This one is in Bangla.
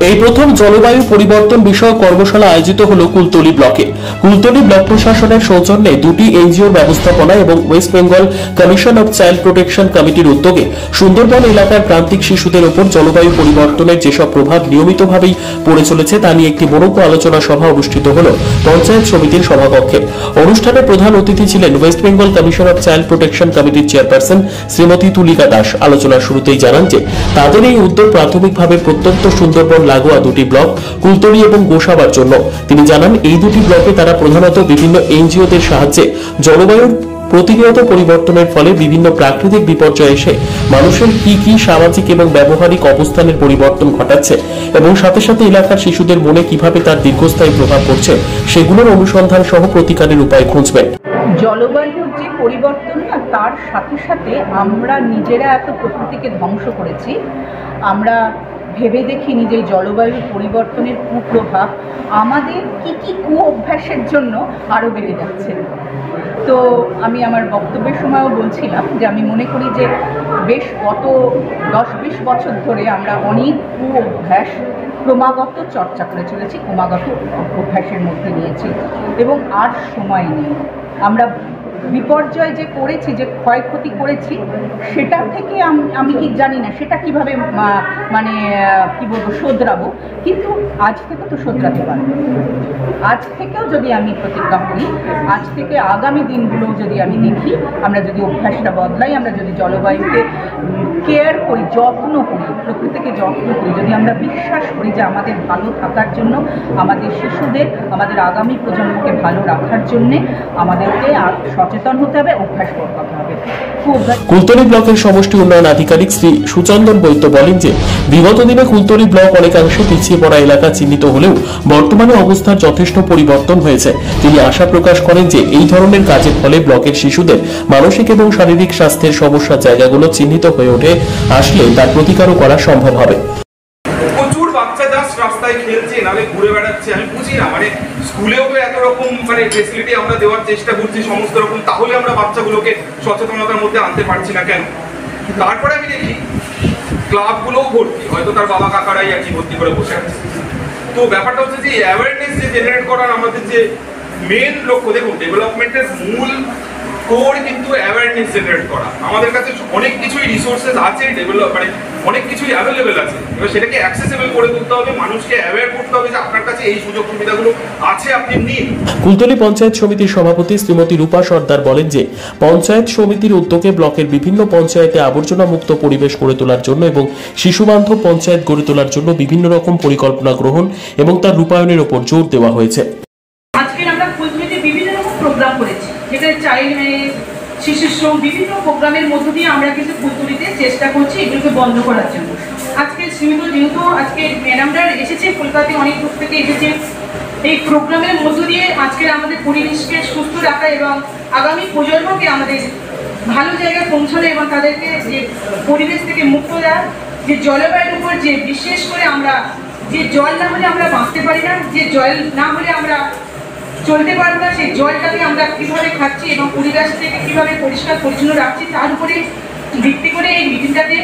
এই প্রথম জলবায়ু পরিবর্তন বিষয়ক কর্মশালা আয়োজিত হলো কুলতলি ব্লকে। কুলতলি ব্লক প্রশাসনের সৌজন্যে দুটি এনজিওর ব্যবস্থাপনা এবং West Bengal commission of child protection কমিটির উদ্যোগে সুন্দরবন এলাকার প্রান্তিক শিশুদের উপর জলবায়ু পরিবর্তনের যেসব প্রভাব নিয়মিতভাবেই পড়ে চলেছে তা নিয়ে একটি বড় আলোচনা সভা অনুষ্ঠিত হল পঞ্চায়েত সমিতির সভাকক্ষে। অনুষ্ঠানে প্রধান অতিথি ছিলেন West Bengal commission of child protection কমিটির চেয়ারপারসন শ্রীমতী তুলিকা দাস। আলোচনার শুরুতেই জানান যে তাদের এই উদ্যোগ প্রাথমিকভাবে প্রত্যন্ত সুন্দরবন লাগোয়া দুটি ব্লক কুলতলি এবং গোসাবার জন্য। তিনি জানান এই দুটি ব্লকে তারা প্রধানত বিভিন্ন এনজিওদের সাহায্যে জলবায়ুর প্রতিনিয়ত পরিবর্তনের ফলে বিভিন্ন প্রাকৃতিক বিপর্যয় এসে মানুষের কি সামাজিক এবং ব্যবহারিক অবস্থানের পরিবর্তন ঘটাচ্ছে এবং সাথে সাথে এলাকার শিশুদের মনে কিভাবে তার দীর্ঘস্থায়ী প্রভাব পড়ছে সেগুলোর অনুসন্ধান সহ প্রতিকারের উপায় খুঁজবেন। জলবায়ুর যে পরিবর্তন না, তার সাথে সাথে আমরা নিজেরা এত প্রকৃতিকে ধ্বংস করেছি, আমরা ভেবে দেখিনি যে জলবায়ুর পরিবর্তনের কুপ্রভাব আমাদের কি কু অভ্যাসের জন্য আরও বেড়ে যাচ্ছে। তো আমি আমার বক্তব্যের সময়ও বলছিলাম যে আমি মনে করি যে বেশ গত 10-20 বছর ধরে আমরা অনেক কু অভ্যাস ক্রমাগত চর্চা করে চলেছি, ক্রমাগত অভ্যাসের মধ্যে নিয়েছি এবং আর সময় নেই। আমরা বিপর্যয় যে করেছি, যে ক্ষয়ক্ষতি করেছি, সেটা থেকে আমি কি জানি না সেটা কিভাবে মানে কি বলবো শোধরাবো, কিন্তু আজ থেকে তো শোধরাতে পারবো। আজ থেকেও যদি আমি প্রতিজ্ঞা করি, আজ থেকে আগামী দিনগুলো যদি আমি দেখি, আমরা যদি অভ্যাসটা বদলাই, আমরা যদি জলবায়ুকে কেয়ার করি, যত্ন করি, প্রকৃতিকে যত্ন করি, যদি আমরা বিশ্বাস করি যে আমাদের ভালো থাকার জন্য, আমাদের শিশুদের, আমাদের আগামী প্রজন্মকে ভালো রাখার জন্যে আমাদেরকে সচেতন হতে হবে, অভ্যাস করতে হবে। কুলতলি ব্লকের সমষ্টি উন্নয়ন আধিকারিক শ্রী সুচন্দন বৈদ্য বলেন যে বিগত দিনে কুলতলি ব্লক অনেকাংশে পিছিয়ে পড়া এলাকা চিহ্নিত হলেও বর্তমানে অবস্থার যথেষ্ট পরিবর্তন হয়েছে। তিনি আশা প্রকাশ করেন যে এই ধরনের কাজের ফলে ব্লকের শিশুদের মানসিক এবং শারীরিক স্বাস্থ্যের সমস্যার জায়গাগুলো চিহ্নিত হয়ে ওঠে আসলে তার প্রতিকারও করা সম্ভব হবে। প্রচুর বাচ্চা রাস্তায় খেলছে, নালে ঘুরে বেড়াচ্ছে, আমি বুঝি না, মানে স্কুলেও তো এত রকম মানে ফেসিলিটি আমরা দেওয়ার চেষ্টা করছি সমস্ত রকম, তাহলে আমরা বাচ্চাগুলোকে সচেতনতার মধ্যে আনতে পারছি না কেন? তারপরে আমি দেখি ক্লাবগুলোও ভর্তি, হয়তো তার বাবা কাকারাই আর কি ভর্তি করে বসে আছে। তো ব্যাপারটা হচ্ছে যে অ্যাওয়ারনেস যে জেনারেট করার আমাদের যে মেন লক্ষ্য, দেখুন ডেভেলপমেন্টের মূল কোর কিন্তু অ্যাওয়ারনেস জেনারেট করা। আমাদের কাছে অনেক কিছুই রিসোর্সেস আছে, মানে অনেক কিছুই অ্যাভেলেবেল আছে, এবার সেটাকে অ্যাক্সেসিবল করে তুলতে হবে, মানুষকে অ্যাওয়্যার করতে হবে যে আপনার কাছে এই সুযোগ সুবিধাগুলো আছে, আপনি নিন। কুলতলি পঞ্চায়েত সমিতির সভাপতি শ্রীমতী রূপা সর্দার বলেন যে পঞ্চায়েত সমিতির উদ্যোগে ব্লকের বিভিন্ন পঞ্চায়েতে আবর্জনা মুক্ত পরিবেশ গড়ে তোলার জন্য এবং শিশুবান্ধব পঞ্চায়েত গড়ে তোলার জন্য বিভিন্ন রকম পরিকল্পনা গ্রহণ এবং তার রূপায়ণের উপর জোর দেওয়া হয়েছে। আজকে আমরা কুলতলিতে বিভিন্ন রকম প্রোগ্রাম করেছি, যেটা চাইল্ড ম্যারেজ, শিশু শ্রম, বিভিন্ন প্রোগ্রামের মধ্য দিয়ে আমরা কিন্তু কুলতলিতে চেষ্টা করছি এগুলোকে বন্ধ করার জন্য। আজকে যেহেতু আজকে ম্যাডামরা এসেছে, কলকাতাতে অনেক দূর থেকে এসেছে, এই প্রোগ্রামের মধ্য দিয়ে আজকের আমাদের পরিবেশকে সুস্থ রাখা এবং আগামী প্রজন্মকে আমাদের ভালো জায়গায় পৌঁছানো এবং তাদেরকে যে পরিবেশ থেকে মুক্ত দেওয়া, যে জলবায়ুর উপর যে বিশেষ করে আমরা যে জল না হলে আমরা বাঁচতে পারি না, যে জল না হলে আমরা চলতে পারবো না, সেই জলটাকে আমরা কীভাবে খাচ্ছি এবং পরিবেশ থেকে কীভাবে পরিষ্কার পরিচ্ছন্ন রাখছি তার উপরে ভিত্তি করে এই মিটিংটাতে